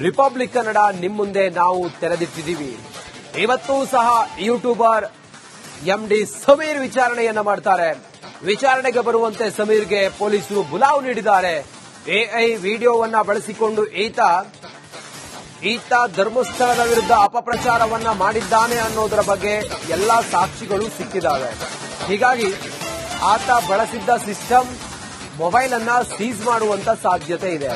Republic Kannada ನಿಮ್ಮ ಮುಂದೆ ನಾವು ತೆರೆದಿಟ್ಟಿದ್ದೀವಿ. ಇವತ್ತೂ ಸಹ ಯೂಟ್ಯೂಬರ್ ಎಂಡಿ ಸಮೀರ್ ವಿಚಾರಣೆಯನ್ನ ಮಾಡ್ತಾರೆ. ವಿಚಾರಣೆಗೆ ಬರುವಂತೆ ಸಮೀರ್ಗೆ ಪೊಲೀಸರು ಬುಲಾವ್ ನೀಡಿದ್ದಾರೆ. ಎಐ ವಿಡಿಯೋವನ್ನ ಬಳಸಿಕೊಂಡು ಈತ ಧರ್ಮಸ್ಥಳದ ವಿರುದ್ಧ ಅಪಪ್ರಚಾರವನ್ನ ಮಾಡಿದ್ದಾನೆ ಅನ್ನೋದರ ಬಗ್ಗೆ ಎಲ್ಲಾ ಸಾಕ್ಷಿಗಳು ಸಿಕ್ಕಿದ್ದಾವೆ. ಹೀಗಾಗಿ ಆತ ಬಳಸಿದ್ದ ಸಿಸ್ಟಮ್ ಮೊಬೈಲ್ ಅನ್ನ ಸೀಸ್ ಮಾಡುವಂತ ಸಾಧ್ಯತೆ ಇದೆ.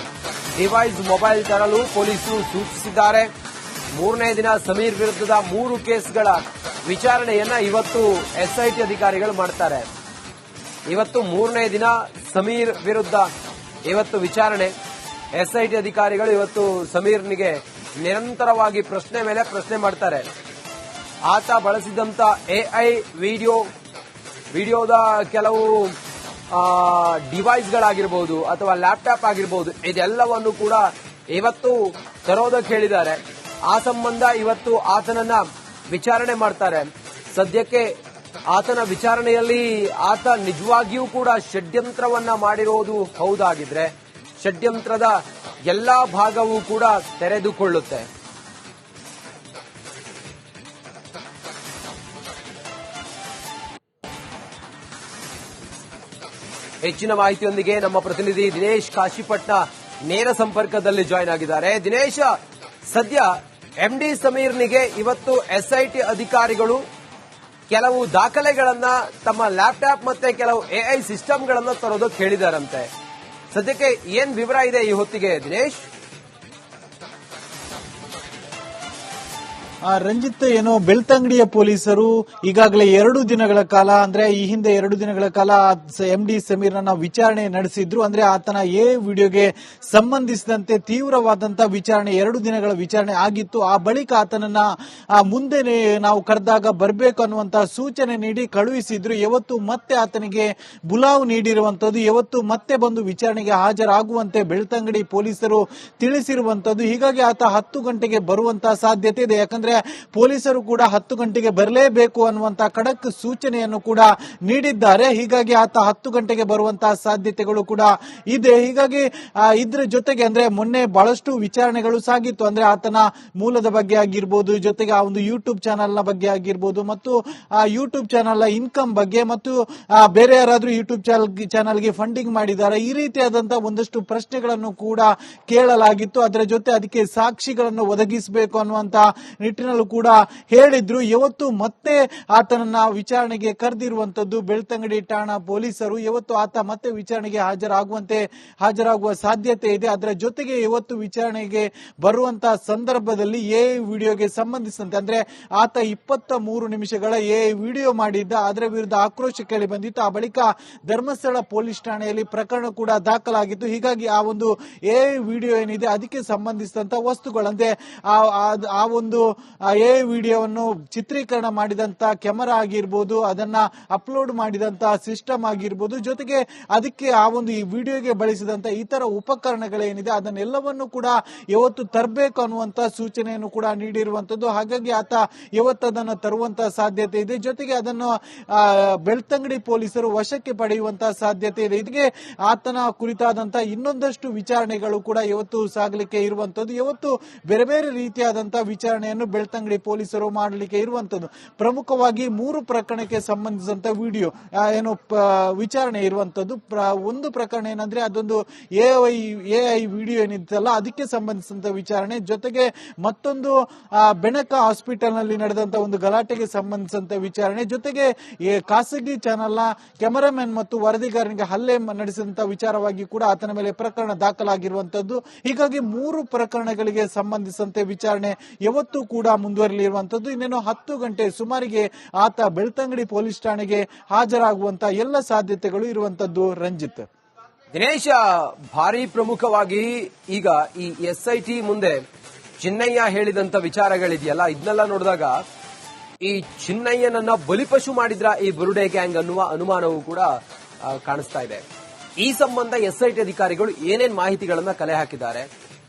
ಡಿವೈಸ್ ಮೊಬೈಲ್ ತರಲು ಪೊಲೀಸರು ಸೂಚಿಸಿದ್ದಾರೆ. ಮೂರನೇ ದಿನ ಸಮೀರ್ ವಿರುದ್ಧದ 3 ಕೇಸ್ಗಳ ವಿಚಾರಣೆಯನ್ನ ಇವತ್ತು ಎಸ್ಐಟಿ ಅಧಿಕಾರಿಗಳು ಮಾಡ್ತಾರೆ. ಇವತ್ತು ಮೂರನೇ ದಿನ ಸಮೀರ್ ವಿರುದ್ಧ ಇವತ್ತು ವಿಚಾರಣೆ. ಎಸ್ಐಟಿ ಅಧಿಕಾರಿಗಳು ಇವತ್ತು ಸಮೀರ್ನಿಗೆ ನಿರಂತರವಾಗಿ ಪ್ರಶ್ನೆ ಮೇಲೆ ಪ್ರಶ್ನೆ ಮಾಡ್ತಾರೆ. ಆತ ಬಳಸಿದಂತ ಎಐ ವಿಡಿಯೋದ ಕೆಲವು ಡಿವೈಸ್ಗಳಾಗಿರ್ಬೋದು ಅಥವಾ ಲ್ಯಾಪ್ಟಾಪ್ ಆಗಿರ್ಬೋದು, ಇದೆಲ್ಲವನ್ನು ಕೂಡ ಇವತ್ತು ತರೋದಕ್ಕೆ ಹೇಳಿದ್ದಾರೆ. ಆ ಸಂಬಂಧ ಇವತ್ತು ಆತನನ್ನ ವಿಚಾರಣೆ ಮಾಡ್ತಾರೆ. ಸದ್ಯಕ್ಕೆ ಆತನ ವಿಚಾರಣೆಯಲ್ಲಿ ಆತ ನಿಜವಾಗಿಯೂ ಕೂಡ ಷಡ್ಯಂತ್ರವನ್ನ ಮಾಡಿರೋದು ಹೌದಾಗಿದ್ರೆ ಷಡ್ಯಂತ್ರದ ಎಲ್ಲಾ ಭಾಗವೂ ಕೂಡ ತೆರೆದುಕೊಳ್ಳುತ್ತೆ. ಹೆಚ್ಚಿನ ಮಾಹಿತಿಯೊಂದಿಗೆ ನಮ್ಮ ಪ್ರತಿನಿಧಿ ದಿನೇಶ್ ಕಾಶಿಪಟ್ನ ನೇರ ಸಂಪರ್ಕದಲ್ಲಿ ಜಾಯ್ನ್ ಆಗಿದ್ದಾರೆ. ದಿನೇಶ್, ಸದ್ಯ ಎಂಡಿ ಸಮೀರ್ನಿಗೆ ಇವತ್ತು ಎಸ್ಐಟಿ ಅಧಿಕಾರಿಗಳು ಕೆಲವು ದಾಖಲೆಗಳನ್ನ ತಮ್ಮ ಲ್ಯಾಪ್ಟಾಪ್ ಮತ್ತೆ ಕೆಲವು ಎಐ ಸಿಸ್ಟಮ್ಗಳನ್ನ ತರೋದಕ್ಕೆ ಹೇಳಿದಾರಂತೆ. ಸದ್ಯಕ್ಕೆ ಏನ್ ವಿವರ ಇದೆ ಈ ಹೊತ್ತಿಗೆ ದಿನೇಶ್? ರಂಜಿತ್, ಏನು ಬೆಳ್ತಂಗಡಿಯ ಪೊಲೀಸರು ಈಗಾಗಲೇ 2 ದಿನಗಳ ಕಾಲ, ಅಂದ್ರೆ ಈ ಹಿಂದೆ 2 ದಿನಗಳ ಕಾಲ ಎಂಡಿ ಸಮೀರ್ನ ವಿಚಾರಣೆ ನಡೆಸಿದ್ರು. ಅಂದ್ರೆ ಆತನ ವಿಡಿಯೋಗೆ ಸಂಬಂಧಿಸಿದಂತೆ ತೀವ್ರವಾದಂತಹ ವಿಚಾರಣೆ 2 ದಿನಗಳ ವಿಚಾರಣೆ ಆಗಿತ್ತು. ಆ ಬಳಿಕ ಆತನನ್ನ ಮುಂದೆ ನಾವು ಕರೆದಾಗ ಬರಬೇಕು ಅನ್ನುವಂತಹ ಸೂಚನೆ ನೀಡಿ ಕಳುಹಿಸಿದ್ರು. ಇವತ್ತು ಮತ್ತೆ ಆತನಿಗೆ ಬುಲಾವ್ ನೀಡಿರುವಂತದ್ದು, ಇವತ್ತು ಮತ್ತೆ ಬಂದು ವಿಚಾರಣೆಗೆ ಹಾಜರಾಗುವಂತೆ ಬೆಳ್ತಂಗಡಿ ಪೊಲೀಸರು ತಿಳಿಸಿರುವಂತದ್ದು. ಹೀಗಾಗಿ ಆತ 10 ಗಂಟೆಗೆ ಬರುವಂತಹ ಸಾಧ್ಯತೆ ಇದೆ. ಯಾಕಂದ್ರೆ ಪೊಲೀಸರು ಕೂಡ 10 ಗಂಟೆಗೆ ಬರಲೇಬೇಕು ಅನ್ನುವಂತಹ ಖಡಕ್ ಸೂಚನೆಯನ್ನು ಕೂಡ ನೀಡಿದ್ದಾರೆ. ಹೀಗಾಗಿ ಆತ 10 ಗಂಟೆಗೆ ಬರುವಂತಹ ಸಾಧ್ಯತೆಗಳು ಕೂಡ ಇದೆ. ಹೀಗಾಗಿ ಇದ್ರ ಜೊತೆಗೆ ಅಂದ್ರೆ ಮೊನ್ನೆ ಬಹಳಷ್ಟು ವಿಚಾರಣೆಗಳು ಸಾಗಿತ್ತು. ಅಂದ್ರೆ ಆತನ ಮೂಲದ ಬಗ್ಗೆ ಆಗಿರ್ಬೋದು, ಜೊತೆಗೆ ಆ ಒಂದು ಯೂಟ್ಯೂಬ್ ಚಾನೆಲ್ ನ ಬಗ್ಗೆ ಆಗಿರ್ಬೋದು, ಮತ್ತು ಆ ಯೂಟ್ಯೂಬ್ ಚಾನೆಲ್ ನ ಇನ್ಕಮ್ ಬಗ್ಗೆ, ಮತ್ತು ಬೇರೆ ಯಾರಾದ್ರೂ ಯೂಟ್ಯೂಬ್ ಚಾನೆಲ್ಗೆ ಫಂಡಿಂಗ್ ಮಾಡಿದ್ದಾರೆ, ಈ ರೀತಿಯಾದಂತಹ ಒಂದಷ್ಟು ಪ್ರಶ್ನೆಗಳನ್ನು ಕೂಡ ಕೇಳಲಾಗಿತ್ತು. ಅದರ ಜೊತೆ ಅದಕ್ಕೆ ಸಾಕ್ಷಿಗಳನ್ನು ಒದಗಿಸಬೇಕು ಅನ್ನುವಂತ ನಿಟ್ಟಿನಲ್ಲೂ ಕೂಡ ಹೇಳಿದ್ರು. ಇವತ್ತು ಮತ್ತೆ ಆತನನ್ನ ವಿಚಾರಣೆಗೆ ಕರೆದಿರುವಂತದ್ದು ಬೆಳ್ತಂಗಡಿ ಠಾಣಾ ಪೊಲೀಸರು. ಇವತ್ತು ಆತ ಮತ್ತೆ ವಿಚಾರಣೆಗೆ ಹಾಜರಾಗುವ ಸಾಧ್ಯತೆ ಇದೆ. ಅದರ ಜೊತೆಗೆ ಇವತ್ತು ವಿಚಾರಣೆಗೆ ಬರುವಂತಹ ಸಂದರ್ಭದಲ್ಲಿ ವಿಡಿಯೋಗೆ ಸಂಬಂಧಿಸಿದಂತೆ, ಅಂದ್ರೆ ಆತ 23 ನಿಮಿಷಗಳ ವಿಡಿಯೋ ಮಾಡಿದ್ದ, ಅದರ ವಿರುದ್ಧ ಆಕ್ರೋಶ ಕೇಳಿ ಬಂದಿತ್ತು. ಆ ಬಳಿಕ ಧರ್ಮಸ್ಥಳ ಪೊಲೀಸ್ ಠಾಣೆಯಲ್ಲಿ ಪ್ರಕರಣ ಕೂಡ ದಾಖಲಾಗಿತ್ತು. ಹೀಗಾಗಿ ಆ ಒಂದು ವಿಡಿಯೋ ಏನಿದೆ ಅದಕ್ಕೆ ಸಂಬಂಧಿಸಿದಂತ ವಸ್ತುಗಳಂದ್ರೆ ಆ ಒಂದು ವಿಡಿಯೋವನ್ನು ಚಿತ್ರೀಕರಣ ಮಾಡಿದಂತ ಕೆಮರಾ ಆಗಿರ್ಬೋದು, ಅದನ್ನ ಅಪ್ಲೋಡ್ ಮಾಡಿದಂತ ಸಿಸ್ಟಮ್ ಆಗಿರ್ಬೋದು, ಜೊತೆಗೆ ಅದಕ್ಕೆ ಆ ಒಂದು ಈ ವಿಡಿಯೋಗೆ ಬಳಸಿದಂತ ಇತರ ಉಪಕರಣಗಳೇನಿದೆ ಅದನ್ನೆಲ್ಲವನ್ನು ಕೂಡ ಇವತ್ತು ತರಬೇಕು ಅನ್ನುವಂತ ಸೂಚನೆಯನ್ನು ಕೂಡ ನೀಡಿರುವಂತದ್ದು. ಹಾಗಾಗಿ ಆತ ಇವತ್ತದನ್ನು ತರುವಂತಹ ಸಾಧ್ಯತೆ ಇದೆ. ಜೊತೆಗೆ ಅದನ್ನು ಬೆಳ್ತಂಗಡಿ ಪೊಲೀಸರು ವಶಕ್ಕೆ ಪಡೆಯುವಂತಹ ಸಾಧ್ಯತೆ ಇದೆ. ಇದಕ್ಕೆ ಆತನ ಕುರಿತಾದಂತಹ ಇನ್ನೊಂದಷ್ಟು ವಿಚಾರಣೆಗಳು ಕೂಡ ಇವತ್ತು ಸಾಗಲಿಕ್ಕೆ ಇರುವಂತದ್ದು. ಇವತ್ತು ಬೇರೆ ಬೇರೆ ರೀತಿಯಾದಂತಹ ವಿಚಾರಣೆಯನ್ನು ಬೆಳ್ತಂಗಡಿ ಪೊಲೀಸರು ಮಾಡಲಿಕ್ಕೆ ಇರುವಂತದ್ದು. ಪ್ರಮುಖವಾಗಿ 3 ಪ್ರಕರಣಕ್ಕೆ ಸಂಬಂಧಿಸಿದಂತ ವಿಡಿಯೋ ವಿಚಾರಣೆ ಇರುವಂತದ್ದು. ಒಂದು ಪ್ರಕರಣ ಏನಂದ್ರೆ ಅದೊಂದು ಎಐ ವಿಡಿಯೋ ಏನಿತ್ತಲ್ಲ ಅದಕ್ಕೆ ಸಂಬಂಧಿಸಿದಂತ ವಿಚಾರಣೆ. ಜೊತೆಗೆ ಮತ್ತೊಂದು ಬೆನಕ ಹಾಸ್ಪಿಟಲ್ ನಲ್ಲಿ ನಡೆದಂತ ಒಂದು ಗಲಾಟೆಗೆ ಸಂಬಂಧಿಸಿದಂತ ವಿಚಾರಣೆ. ಜೊತೆಗೆ ಖಾಸಗಿ ಚಾನೆಲ್ ನ ಕೆಮರಾಮನ್ ಮತ್ತು ವರದಿಗಾರನಿಗೆ ಹಲ್ಲೆ ನಡೆಸಿದಂತ ವಿಚಾರವಾಗಿ ಕೂಡ ಆತನ ಮೇಲೆ ಪ್ರಕರಣ ದಾಖಲಾಗಿರುವಂತದ್ದು. ಹೀಗಾಗಿ 3 ಪ್ರಕರಣಗಳಿಗೆ ಸಂಬಂಧಿಸಿದಂತೆ ವಿಚಾರಣೆ ಇವತ್ತು ಕೂಡ ಮುಂದುವರಿಲಿರುವಂತದ್ದು. ಇನ್ನೇನು 10 ಗಂಟೆ ಸುಮಾರಿಗೆ ಆತ ಬೆಳ್ತಂಗಡಿ ಪೊಲೀಸ್ ಠಾಣೆಗೆ ಹಾಜರಾಗುವಂತಹ ಎಲ್ಲ ಸಾಧ್ಯತೆಗಳು ಇರುವಂತದ್ದು. ರಂಜಿತ್, ದಿನೇಶ, ಭಾರಿ ಪ್ರಮುಖವಾಗಿ ಈಗ ಈ ಎಸ್ಐಟಿ ಮುಂದೆ ಚಿನ್ನಯ್ಯ ಹೇಳಿದಂತ ವಿಚಾರಗಳಿದೆಯಲ್ಲ, ಇದನ್ನೆಲ್ಲ ನೋಡಿದಾಗ ಈ ಚಿನ್ನಯ್ಯನನ್ನ ಬಲಿಪಶು ಮಾಡಿದ್ರ ಈ ಬುರುಡೆ ಗ್ಯಾಂಗ್ ಅನ್ನುವ ಅನುಮಾನವೂ ಕೂಡ ಕಾಣಿಸ್ತಾ ಇದೆ. ಈ ಸಂಬಂಧ ಎಸ್ಐಟಿ ಅಧಿಕಾರಿಗಳು ಏನೇನ್ ಮಾಹಿತಿಗಳನ್ನ ಕಲೆ ಹಾಕಿದ್ದಾರೆ,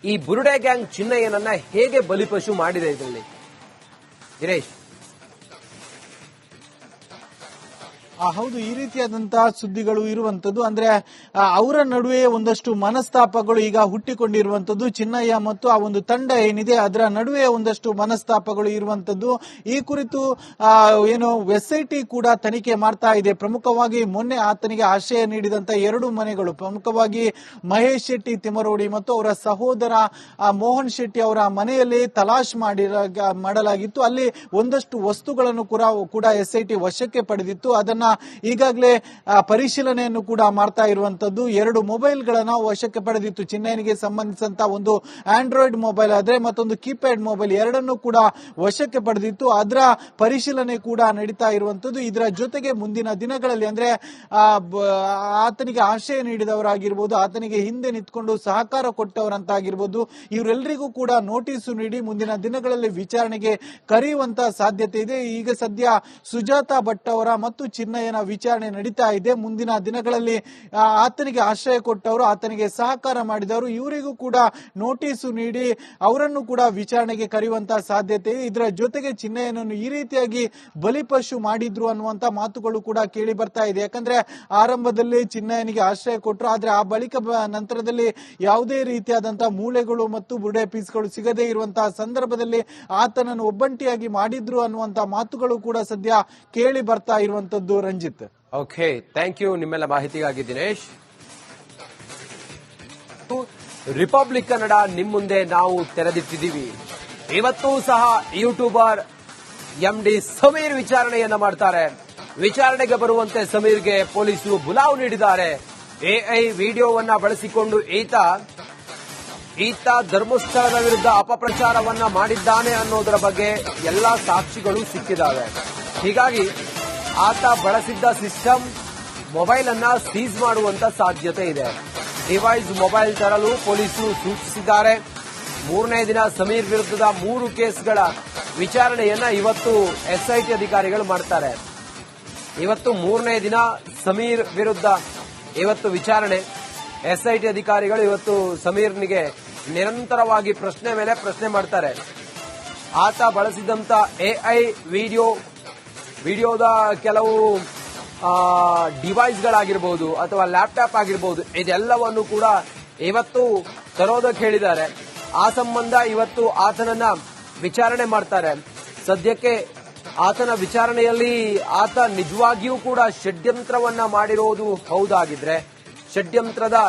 ಈ ಬುರುಡೆ ಗ್ಯಾಂಗ್ ಚಿನ್ನಯ್ಯನನ್ನ ಹೇಗೆ ಬಲಿಪಶು ಮಾಡಿದೆ ಇದರಲ್ಲಿ ದಿನೇಶ್? ಹೌದು, ಈ ರೀತಿಯಾದಂತಹ ಸುದ್ದಿಗಳು ಇರುವಂತದ್ದು. ಅಂದ್ರೆ ಅವರ ನಡುವೆ ಒಂದಷ್ಟು ಮನಸ್ತಾಪಗಳು ಈಗ ಹುಟ್ಟಿಕೊಂಡಿರುವಂತದ್ದು. ಚಿನ್ನಯ್ಯ ಮತ್ತು ಆ ಒಂದು ತಂಡ ಏನಿದೆ ಅದರ ನಡುವೆ ಒಂದಷ್ಟು ಮನಸ್ತಾಪಗಳು ಇರುವಂತದ್ದು. ಈ ಕುರಿತು ಏನು SIT ಕೂಡ ತನಿಖೆ ಮಾಡ್ತಾ ಇದೆ. ಪ್ರಮುಖವಾಗಿ ಮೊನ್ನೆ ಆತನಿಗೆ ಆಶ್ರಯ ನೀಡಿದಂತ 2 ಮನೆಗಳು, ಪ್ರಮುಖವಾಗಿ ಮಹೇಶ್ ಶೆಟ್ಟಿ ತಿಮರೋಡಿ ಮತ್ತು ಅವರ ಸಹೋದರ ಮೋಹನ್ ಶೆಟ್ಟಿ ಅವರ ಮನೆಯಲ್ಲಿ ತಲಾಶ್ ಮಾಡಲಾಗಿತ್ತು. ಅಲ್ಲಿ ಒಂದಷ್ಟು ವಸ್ತುಗಳನ್ನು ಕೂಡ SIT ವಶಕ್ಕೆ ಪಡೆದಿತ್ತು. ಅದನ್ನ ಈಗಾಗಲೇ ಪರಿಶೀಲನೆಯನ್ನು ಕೂಡ ಮಾಡ್ತಾ ಇರುವಂತದ್ದು. 2 ಮೊಬೈಲ್ಗಳನ್ನ ವಶಕ್ಕೆ ಪಡೆದಿತ್ತು. ಚಿನ್ನಯ್ಯನಿಗೆ ಸಂಬಂಧಿಸಿದಂತ ಒಂದು ಆಂಡ್ರಾಯ್ಡ್ ಮೊಬೈಲ್ ಆದ್ರೆ ಮತ್ತೊಂದು ಕೀಪ್ಯಾಡ್ ಮೊಬೈಲ್, ಎರಡನ್ನೂ ಕೂಡ ವಶಕ್ಕೆ ಪಡೆದಿತ್ತು. ಅದರ ಪರಿಶೀಲನೆ ಕೂಡ ನಡೀತಾ ಇರುವಂತದ್ದು. ಇದರ ಜೊತೆಗೆ ಮುಂದಿನ ದಿನಗಳಲ್ಲಿ ಅಂದ್ರೆ ಆತನಿಗೆ ಆಶ್ರಯ ನೀಡಿದವರಾಗಿರ್ಬೋದು, ಆತನಿಗೆ ಹಿಂದೆ ನಿಂತ್ಕೊಂಡು ಸಹಕಾರ ಕೊಟ್ಟವರಂತಾಗಿರ್ಬೋದು, ಇವರೆಲ್ಲರಿಗೂ ಕೂಡ ನೋಟಿಸ್ ನೀಡಿ ಮುಂದಿನ ದಿನಗಳಲ್ಲಿ ವಿಚಾರಣೆಗೆ ಕರೆಯುವಂತ ಸಾಧ್ಯತೆ ಇದೆ. ಈಗ ಸದ್ಯ ಸುಜಾತಾ ಭಟ್ ಅವರ ಮತ್ತು ಚಿನ್ನಯ್ಯನ ವಿಚಾರಣೆ ನಡೀತಾ ಇದೆ. ಮುಂದಿನ ದಿನಗಳಲ್ಲಿ ಆತನಿಗೆ ಆಶ್ರಯ ಕೊಟ್ಟವರು, ಆತನಿಗೆ ಸಹಕಾರ ಮಾಡಿದವರು, ಇವರಿಗೂ ಕೂಡ ನೋಟಿಸು ನೀಡಿ ಅವರನ್ನು ಕೂಡ ವಿಚಾರಣೆಗೆ ಕರೆಯುವಂತಹ ಸಾಧ್ಯತೆ ಇದೆ. ಇದರ ಜೊತೆಗೆ ಚಿನ್ನಯ್ಯನನ್ನು ಈ ರೀತಿಯಾಗಿ ಬಲಿಪಶು ಮಾಡಿದ್ರು ಅನ್ನುವಂತ ಮಾತುಗಳು ಕೂಡ ಕೇಳಿ ಬರ್ತಾ ಇದೆ. ಯಾಕಂದ್ರೆ ಆರಂಭದಲ್ಲಿ ಚಿನ್ನಯ್ಯನಿಗೆ ಆಶ್ರಯ ಕೊಟ್ಟರು, ಆದ್ರೆ ಆ ಬಳಿಕ ನಂತರದಲ್ಲಿ ಯಾವುದೇ ರೀತಿಯಾದಂತಹ ಮೂಳೆಗಳು ಮತ್ತು ಬುಡೆ ಪೀಸ್ಗಳು ಸಿಗದೇ ಇರುವಂತಹ ಸಂದರ್ಭದಲ್ಲಿ ಆತನನ್ನು ಒಬ್ಬಂಟಿಯಾಗಿ ಮಾಡಿದ್ರು ಅನ್ನುವಂತ ಮಾತುಗಳು ಕೂಡ ಸದ್ಯ ಕೇಳಿ ಬರ್ತಾ ಇರುವಂತದ್ದು. ರಂಜಿತ್, ಓಕೆ, ಥ್ಯಾಂಕ್ ಯು ನಿಮ್ಮೆಲ್ಲ ಮಾಹಿತಿಗಾಗಿ ದಿನೇಶ್. ರಿಪಬ್ಲಿಕ್ ಕನ್ನಡ ನಿಮ್ ಮುಂದೆ ನಾವು ತೆರೆದಿಟ್ಟಿದ್ದೀವಿ. ಇವತ್ತೂ ಸಹ ಯೂಟ್ಯೂಬರ್ MD ಸಮೀರ್ ವಿಚಾರಣೆಯನ್ನ ಮಾಡ್ತಾರೆ. ವಿಚಾರಣೆಗೆ ಬರುವಂತೆ ಸಮೀರ್ಗೆ ಪೊಲೀಸರು ಬುಲಾವ್ ನೀಡಿದ್ದಾರೆ. AI ವಿಡಿಯೋವನ್ನ ಬಳಸಿಕೊಂಡು ಈತ ಧರ್ಮಸ್ಥಳದ ವಿರುದ್ಧ ಅಪಪ್ರಚಾರವನ್ನ ಮಾಡಿದ್ದಾನೆ ಅನ್ನೋದರ ಬಗ್ಗೆ ಎಲ್ಲಾ ಸಾಕ್ಷಿಗಳು ಸಿಕ್ಕಿದ್ದಾವೆ. ಹೀಗಾಗಿ ಆತ ಬಳಸಿದ್ದ ಸಿಸ್ಟಮ್ ಮೊಬೈಲ್ ಅನ್ನ ಸೀಸ್ ಮಾಡುವಂತ ಸಾಧ್ಯತೆ ಇದೆ. ಡಿವೈಸ್ ಮೊಬೈಲ್ ತರಲು ಪೊಲೀಸರು ಸೂಚಿಸಿದ್ದಾರೆ. 3ನೇ ದಿನ ಸಮೀರ್ ವಿರುದ್ಧದ 3 ಕೇಸ್ಗಳ ವಿಚಾರಣೆಯನ್ನ ಇವತ್ತು SIT ಅಧಿಕಾರಿಗಳು ಮಾಡ್ತಾರೆ. ಇವತ್ತು 3ನೇ ದಿನ ಸಮೀರ್ ವಿರುದ್ಧ ಇವತ್ತು ವಿಚಾರಣೆ. SIT ಅಧಿಕಾರಿಗಳು ಇವತ್ತು ಸಮೀರ್ನಿಗೆ ನಿರಂತರವಾಗಿ ಪ್ರಶ್ನೆ ಮೇಲೆ ಪ್ರಶ್ನೆ ಮಾಡ್ತಾರೆ. ಆತ ಬಳಸಿದಂತ AI ವಿಡಿಯೋದ ಕೆಲವು ಡಿವೈಸ್ಗಳಾಗಿರ್ಬೋದು ಅಥವಾ ಲ್ಯಾಪ್ಟಾಪ್ ಆಗಿರ್ಬೋದು, ಇದೆಲ್ಲವನ್ನು ಕೂಡ ಇವತ್ತು ತರೋದಕ್ಕೆ ಹೇಳಿದ್ದಾರೆ. ಆ ಸಂಬಂಧ ಇವತ್ತು ಆತನನ್ನ ವಿಚಾರಣೆ ಮಾಡ್ತಾರೆ. ಸದ್ಯಕ್ಕೆ ಆತನ ವಿಚಾರಣೆಯಲ್ಲಿ ಆತ ನಿಜವಾಗಿಯೂ ಕೂಡ ಷಡ್ಯಂತ್ರವನ್ನ ಮಾಡಿರೋದು ಹೌದಾಗಿದ್ರೆ ಷಡ್ಯಂತ್ರದ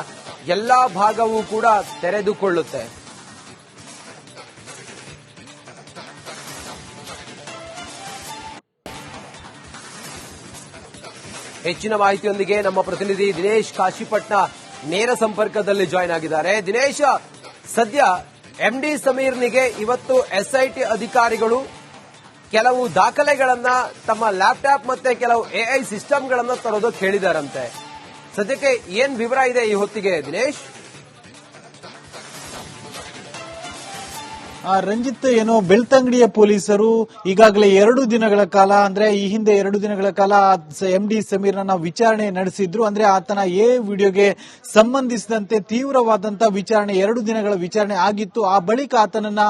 ಎಲ್ಲಾ ಭಾಗವೂ ಕೂಡ ತೆರೆದುಕೊಳ್ಳುತ್ತೆ. ಹೆಚ್ಚಿನ ಮಾಹಿತಿಯೊಂದಿಗೆ ನಮ್ಮ ಪ್ರತಿನಿಧಿ ದಿನೇಶ್ ಕಾಶಿಪಟ್ನ ನೇರ ಸಂಪರ್ಕದಲ್ಲಿ ಜಾಯ್ನ್ ಆಗಿದ್ದಾರೆ. ದಿನೇಶ್, ಸದ್ಯ MD ಸಮೀರ್ನಿಗೆ ಇವತ್ತು SIT ಅಧಿಕಾರಿಗಳು ಕೆಲವು ದಾಖಲೆಗಳನ್ನ, ತಮ್ಮ ಲ್ಯಾಪ್ಟಾಪ್ ಮತ್ತೆ ಕೆಲವು AI ಸಿಸ್ಟಮ್ಗಳನ್ನ ತರೋದಕ್ಕೆ ಹೇಳಿದಾರಂತೆ. ಸದ್ಯಕ್ಕೆ ಏನ್ ವಿವರ ಇದೆ ಈ ಹೊತ್ತಿಗೆ ದಿನೇಶ್? ರಂಜಿತ್, ಏನು ಬೆಳ್ತಂಗಡಿಯ ಪೊಲೀಸರು ಈಗಾಗಲೇ 2 ದಿನಗಳ ಕಾಲ, ಅಂದ್ರೆ ಈ ಹಿಂದೆ 2 ದಿನಗಳ ಕಾಲ MD ಸಮೀರ್ನ ವಿಚಾರಣೆ ನಡೆಸಿದ್ರು. ಅಂದ್ರೆ ಆತನ ವಿಡಿಯೋಗೆ ಸಂಬಂಧಿಸಿದಂತೆ ತೀವ್ರವಾದಂತಹ ವಿಚಾರಣೆ, 2 ದಿನಗಳ ವಿಚಾರಣೆ ಆಗಿತ್ತು. ಆ ಬಳಿಕ ಆತನನ್ನ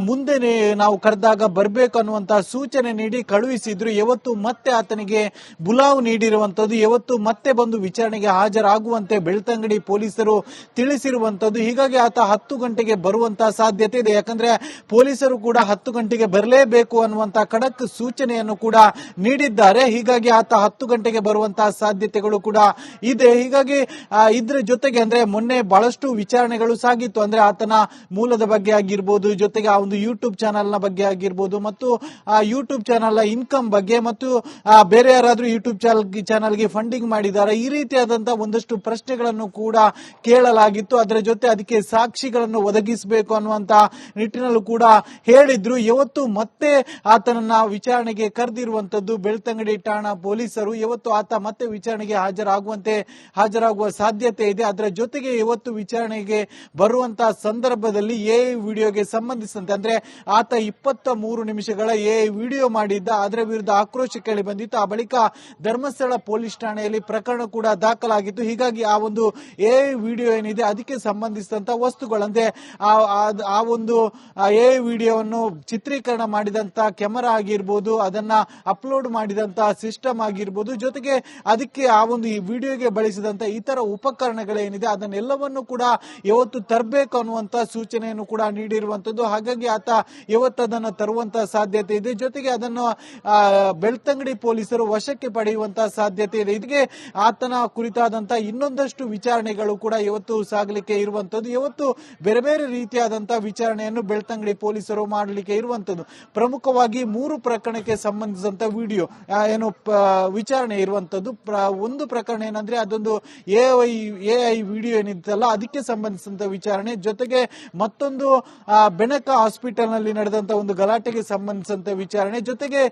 ಮುಂದೆ ನಾವು ಕರೆದಾಗ ಬರಬೇಕು ಅನ್ನುವಂತಹ ಸೂಚನೆ ನೀಡಿ ಕಳುಹಿಸಿದ್ರು. ಇವತ್ತು ಮತ್ತೆ ಆತನಿಗೆ ಬುಲಾವ್ ನೀಡಿರುವಂತದ್ದು, ಇವತ್ತು ಮತ್ತೆ ಬಂದು ವಿಚಾರಣೆಗೆ ಹಾಜರಾಗುವಂತೆ ಬೆಳ್ತಂಗಡಿ ಪೊಲೀಸರು ತಿಳಿಸಿರುವಂತದ್ದು. ಹೀಗಾಗಿ ಆತ 10 ಗಂಟೆಗೆ ಬರುವಂತಹ ಸಾಧ್ಯತೆ ಇದೆ. ಯಾಕಂದ್ರೆ ಪೊಲೀಸರು ಕೂಡ 10 ಗಂಟೆಗೆ ಬರಲೇಬೇಕು ಅನ್ನುವಂತಹ ಖಡಕ್ ಸೂಚನೆಯನ್ನು ಕೂಡ ನೀಡಿದ್ದಾರೆ. ಹೀಗಾಗಿ ಆತ 10 ಗಂಟೆಗೆ ಬರುವಂತಹ ಸಾಧ್ಯತೆಗಳು ಕೂಡ ಇದೆ. ಹೀಗಾಗಿ ಇದ್ರ ಜೊತೆಗೆ ಅಂದ್ರೆ ಮೊನ್ನೆ ಬಹಳಷ್ಟು ವಿಚಾರಣೆಗಳು ಸಾಗಿತ್ತು. ಅಂದ್ರೆ ಆತನ ಮೂಲದ ಬಗ್ಗೆ ಆಗಿರ್ಬೋದು, ಜೊತೆಗೆ ಆ ಒಂದು ಯೂಟ್ಯೂಬ್ ಚಾನಲ್ ನ ಬಗ್ಗೆ ಆಗಿರ್ಬೋದು, ಮತ್ತು ಆ ಯೂಟ್ಯೂಬ್ ಚಾನಲ್ ನ ಇನ್ಕಮ್ ಬಗ್ಗೆ, ಮತ್ತು ಬೇರೆ ಯಾರಾದ್ರೂ ಯೂಟ್ಯೂಬ್ ಚಾನಲ್ಗೆ ಫಂಡಿಂಗ್ ಮಾಡಿದ್ದಾರೆ, ಈ ರೀತಿಯಾದಂತಹ ಒಂದಷ್ಟು ಪ್ರಶ್ನೆಗಳನ್ನು ಕೂಡ ಕೇಳಲಾಗಿತ್ತು. ಅದರ ಜೊತೆ ಅದಕ್ಕೆ ಸಾಕ್ಷಿಗಳನ್ನು ಒದಗಿಸಬೇಕು ಅನ್ನುವಂತ ನಿಟ್ಟಿನಲ್ಲೂ ಕೂಡ ಹೇಳಿದ್ರು. ಇವತ್ತು ಮತ್ತೆ ಆತನನ್ನ ವಿಚಾರಣೆಗೆ ಕರೆದಿರುವಂತದ್ದು ಬೆಳ್ತಂಗಡಿ ಠಾಣಾ ಪೊಲೀಸರು. ಇವತ್ತು ಆತ ಮತ್ತೆ ವಿಚಾರಣೆಗೆ ಹಾಜರಾಗುವ ಸಾಧ್ಯತೆ ಇದೆ. ಅದರ ಜೊತೆಗೆ ಇವತ್ತು ವಿಚಾರಣೆಗೆ ಬರುವಂತಹ ಸಂದರ್ಭದಲ್ಲಿ AI ವಿಡಿಯೋಗೆ ಸಂಬಂಧಿಸಿದಂತೆ, ಅಂದ್ರೆ ಆತ 23 ನಿಮಿಷಗಳ AI ವಿಡಿಯೋ ಮಾಡಿದ್ದ, ಅದರ ವಿರುದ್ಧ ಆಕ್ರೋಶ ಕೇಳಿ ಬಂದಿತ್ತು. ಆ ಬಳಿಕ ಧರ್ಮಸ್ಥಳ ಪೊಲೀಸ್ ಠಾಣೆಯಲ್ಲಿ ಪ್ರಕರಣ ಕೂಡ ದಾಖಲಾಗಿತ್ತು. ಹೀಗಾಗಿ ಆ ಒಂದು AI ವಿಡಿಯೋ ಏನಿದೆ ಅದಕ್ಕೆ ಸಂಬಂಧಿಸಿದಂತ ವಸ್ತುಗಳಂದ್ರೆ ಆ ಒಂದು ಎಐ ವಿಡಿಯೋವನ್ನು ಚಿತ್ರೀಕರಣ ಮಾಡಿದಂತ ಕೆಮರಾ ಆಗಿರ್ಬೋದು, ಅದನ್ನ ಅಪ್ಲೋಡ್ ಮಾಡಿದಂತ ಸಿಸ್ಟಮ್ ಆಗಿರ್ಬೋದು, ಜೊತೆಗೆ ಅದಕ್ಕೆ ಆ ಒಂದು ಈ ವಿಡಿಯೋಗೆ ಬಳಸಿದಂತ ಇತರ ಉಪಕರಣಗಳೇನಿದೆ ಅದನ್ನೆಲ್ಲವನ್ನು ಕೂಡ ಇವತ್ತು ತರಬೇಕು ಅನ್ನುವಂತ ಸೂಚನೆಯನ್ನು ಕೂಡ ನೀಡಿರುವಂತದ್ದು. ಹಾಗಾಗಿ ಆತ ಇವತ್ತು ಅದನ್ನು ತರುವಂತಹ ಸಾಧ್ಯತೆ ಇದೆ. ಜೊತೆಗೆ ಅದನ್ನು ಬೆಳ್ತಂಗಡಿ ಪೊಲೀಸರು ವಶಕ್ಕೆ ಪಡೆಯುವಂತಹ ಸಾಧ್ಯತೆ ಇದೆ. ಇದಕ್ಕೆ ಆತನ ಕುರಿತಾದಂತಹ ಇನ್ನೊಂದಷ್ಟು ವಿಚಾರಣೆಗಳು ಕೂಡ ಇವತ್ತು ಸಾಗಲಿಕ್ಕೆ ಇರುವಂತದ್ದು. ಇವತ್ತು ಬೇರೆ ಬೇರೆ ರೀತಿಯಾದಂತಹ ವಿಚಾರಣೆಯನ್ನು ಬೆಳ್ತಂಗಡಿ ಪೊಲೀಸರು ಮಾಡಲಿಕ್ಕೆ ಇರುವಂತದ್ದು. ಪ್ರಮುಖವಾಗಿ 3 ಪ್ರಕರಣಕ್ಕೆ ಸಂಬಂಧಿಸಿದಂತ ವಿಡಿಯೋ ಏನು ವಿಚಾರಣೆ ಇರುವಂತದ್ದು. ಒಂದು ಪ್ರಕರಣ ಏನಂದ್ರೆ ಅದೊಂದು ಎಐ ವಿಡಿಯೋ ಏನಿತ್ತಲ್ಲ ಅದಕ್ಕೆ ಸಂಬಂಧಿಸಿದಂತ ವಿಚಾರಣೆ. ಜೊತೆಗೆ ಮತ್ತೊಂದು ಬೆನಕ ಹಾಸ್ಪಿಟಲ್ ನಲ್ಲಿ ನಡೆದಂತ ಒಂದು ಗಲಾಟೆಗೆ ಸಂಬಂಧಿಸಿದಂತ ವಿಚಾರಣೆ. ಜೊತೆಗೆ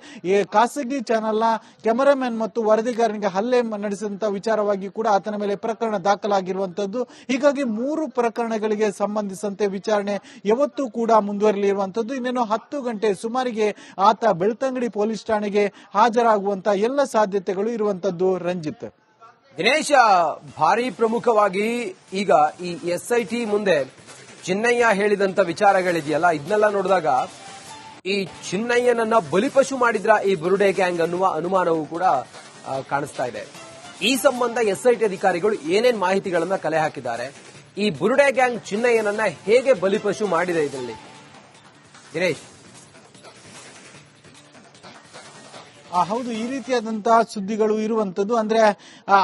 ಖಾಸಗಿ ಚಾನೆಲ್ ನ ಕೆಮರಾಮನ್ ಮತ್ತು ವರದಿಗಾರನಿಗೆ ಹಲ್ಲೆ ನಡೆಸಿದಂತ ವಿಚಾರವಾಗಿ ಕೂಡ ಆತನ ಮೇಲೆ ಪ್ರಕರಣ ದಾಖಲಾಗಿರುವಂತದ್ದು. ಹೀಗಾಗಿ 3 ಪ್ರಕರಣಗಳಿಗೆ ಸಂಬಂಧಿಸಿದಂತೆ ವಿಚಾರಣೆ ಯಾವತ್ತೂ ಕೂಡ ಮುಂದುವರಿಲಿರುವಂತದ್ದು. ಇನ್ನೇನು 10 ಗಂಟೆ ಸುಮಾರಿಗೆ ಆತ ಬೆಳ್ತಂಗಡಿ ಪೊಲೀಸ್ ಠಾಣೆಗೆ ಹಾಜರಾಗುವಂತ ಎಲ್ಲ ಸಾಧ್ಯತೆಗಳು ಇರುವಂತದ್ದು. ರಂಜಿತ್, ದಿನೇಶ, ಭಾರಿ ಪ್ರಮುಖವಾಗಿ ಈಗ ಈ ಎಸ್ಐಟಿ ಮುಂದೆ ಚಿನ್ನಯ್ಯ ಹೇಳಿದಂತ ವಿಚಾರಗಳಿದೆಯಲ್ಲ, ಇದನ್ನೆಲ್ಲ ನೋಡಿದಾಗ ಈ ಚಿನ್ನಯ್ಯನನ್ನ ಬಲಿಪಶು ಮಾಡಿದ್ರ ಈ ಬುರುಡೆ ಗ್ಯಾಂಗ್ ಅನ್ನುವ ಅನುಮಾನವೂ ಕೂಡ ಕಾಣಿಸ್ತಾ ಇದೆ. ಈ ಸಂಬಂಧ ಎಸ್ಐಟಿ ಅಧಿಕಾರಿಗಳು ಏನೇನ್ ಮಾಹಿತಿಗಳನ್ನ ಕಲೆ ಹಾಕಿದ್ದಾರೆ, ಈ ಬುರುಡೆ ಗ್ಯಾಂಗ್ ಚಿನ್ನಯ್ಯನನ್ನ ಹೇಗೆ ಬಲಿಪಶು ಮಾಡಿದೆ ಇದರಲ್ಲಿ ದಿನೇಶ್? ಹೌದು, ಈ ರೀತಿಯಾದಂತಹ ಸುದ್ದಿಗಳು ಇರುವಂತದ್ದು. ಅಂದ್ರೆ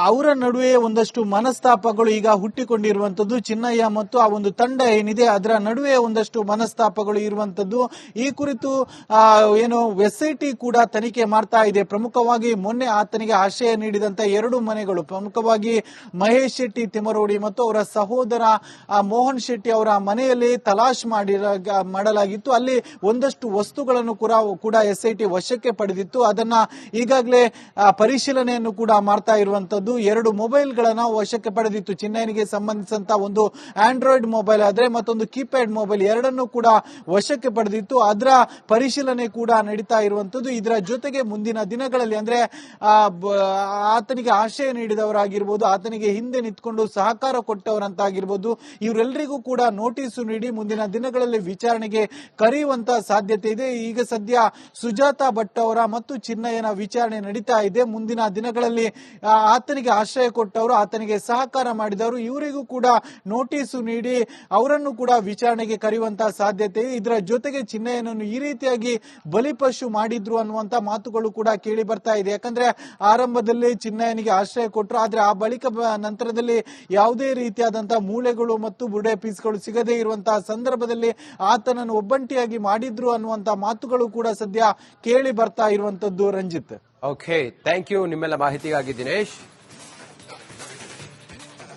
ಅವರ ನಡುವೆ ಒಂದಷ್ಟು ಮನಸ್ತಾಪಗಳು ಈಗ ಹುಟ್ಟಿಕೊಂಡಿರುವಂತದ್ದು. ಚಿನ್ನಯ್ಯ ಮತ್ತು ಆ ಒಂದು ತಂಡ ಏನಿದೆ ಅದರ ನಡುವೆ ಒಂದಷ್ಟು ಮನಸ್ತಾಪಗಳು ಇರುವಂತದ್ದು. ಈ ಕುರಿತು ಏನು ಎಸ್ಐಟಿ ಕೂಡ ತನಿಖೆ ಮಾಡ್ತಾ ಇದೆ. ಪ್ರಮುಖವಾಗಿ ಮೊನ್ನೆ ಆತನಿಗೆ ಆಶ್ರಯ ನೀಡಿದಂತ 2 ಮನೆಗಳು, ಪ್ರಮುಖವಾಗಿ ಮಹೇಶ್ ಶೆಟ್ಟಿ ತಿಮರೋಡಿ ಮತ್ತು ಅವರ ಸಹೋದರ ಮೋಹನ್ ಶೆಟ್ಟಿ ಅವರ ಮನೆಯಲ್ಲಿ ತಲಾಶ್ ಮಾಡಲಾಗಿತ್ತು. ಅಲ್ಲಿ ಒಂದಷ್ಟು ವಸ್ತುಗಳನ್ನು ಕೂಡ ಎಸ್ಐಟಿ ವಶಕ್ಕೆ ಪಡೆದಿತ್ತು. ಅದನ್ನ ಈಗಾಗಲೇ ಪರಿಶೀಲನೆಯನ್ನು ಕೂಡ ಮಾಡ್ತಾ ಇರುವಂತದ್ದು. 2 ಮೊಬೈಲ್ಗಳನ್ನ ವಶಕ್ಕೆ ಪಡೆದಿತ್ತು. ಚಿನ್ನಯ್ಯನಿಗೆ ಸಂಬಂಧಿಸಿದಂತ ಒಂದು ಆಂಡ್ರಾಯ್ಡ್ ಮೊಬೈಲ್ ಆದ್ರೆ ಮತ್ತೊಂದು ಕೀಪ್ಯಾಡ್ ಮೊಬೈಲ್, ಎರಡನ್ನೂ ಕೂಡ ವಶಕ್ಕೆ ಪಡೆದಿತ್ತು. ಅದರ ಪರಿಶೀಲನೆ ಕೂಡ ನಡೀತಾ ಇರುವಂತದ್ದು. ಇದರ ಜೊತೆಗೆ ಮುಂದಿನ ದಿನಗಳಲ್ಲಿ ಅಂದ್ರೆ ಆತನಿಗೆ ಆಶ್ರಯ ನೀಡಿದವರಾಗಿರ್ಬೋದು, ಆತನಿಗೆ ಹಿಂದೆ ನಿಂತ್ಕೊಂಡು ಸಹಕಾರ ಕೊಟ್ಟವರಂತಾಗಿರ್ಬೋದು, ಇವರೆಲ್ಲರಿಗೂ ಕೂಡ ನೋಟಿಸ್ ನೀಡಿ ಮುಂದಿನ ದಿನಗಳಲ್ಲಿ ವಿಚಾರಣೆಗೆ ಕರೆಯುವಂತ ಸಾಧ್ಯತೆ ಇದೆ. ಈಗ ಸದ್ಯ ಸುಜಾತಾ ಭಟ್ ಅವರ ಮತ್ತು ಚಿನ್ನಯ್ಯನ ವಿಚಾರಣೆ ನಡೀತಾ ಇದೆ. ಮುಂದಿನ ದಿನಗಳಲ್ಲಿ ಆತನಿಗೆ ಆಶ್ರಯ ಕೊಟ್ಟವರು, ಆತನಿಗೆ ಸಹಕಾರ ಮಾಡಿದವರು, ಇವರಿಗೂ ಕೂಡ ನೋಟಿಸು ನೀಡಿ ಅವರನ್ನು ಕೂಡ ವಿಚಾರಣೆಗೆ ಕರೆಯುವಂತಹ ಸಾಧ್ಯತೆ. ಇದರ ಜೊತೆಗೆ ಚಿನ್ನಯ್ಯನನ್ನು ಈ ರೀತಿಯಾಗಿ ಬಲಿಪಶು ಮಾಡಿದ್ರು ಅನ್ನುವಂತ ಮಾತುಗಳು ಕೂಡ ಕೇಳಿ ಬರ್ತಾ ಇದೆ. ಯಾಕಂದ್ರೆ ಆರಂಭದಲ್ಲಿ ಚಿನ್ನಯ್ಯನಿಗೆ ಆಶ್ರಯ ಕೊಟ್ಟರು, ಆದ್ರೆ ಆ ಬಳಿಕ ನಂತರದಲ್ಲಿ ಯಾವುದೇ ರೀತಿಯಾದಂತಹ ಮೂಳೆಗಳು ಮತ್ತು ಬುರುಡೆ ಪೀಸ್ಗಳು ಸಿಗದೇ ಇರುವಂತಹ ಸಂದರ್ಭದಲ್ಲಿ ಆತನನ್ನು ಒಬ್ಬಂಟಿಯಾಗಿ ಮಾಡಿದ್ರು ಅನ್ನುವಂತಹ ಮಾತುಗಳು ಕೂಡ ಸದ್ಯ ಕೇಳಿ ಬರ್ತಾ ಇರುವಂತದ್ದು. ರಂಜಿತ್, ಓಕೆ, ಥ್ಯಾಂಕ್ ಯು ನಿಮ್ಮೆಲ್ಲ ಮಾಹಿತಿಗಾಗಿ ದಿನೇಶ್.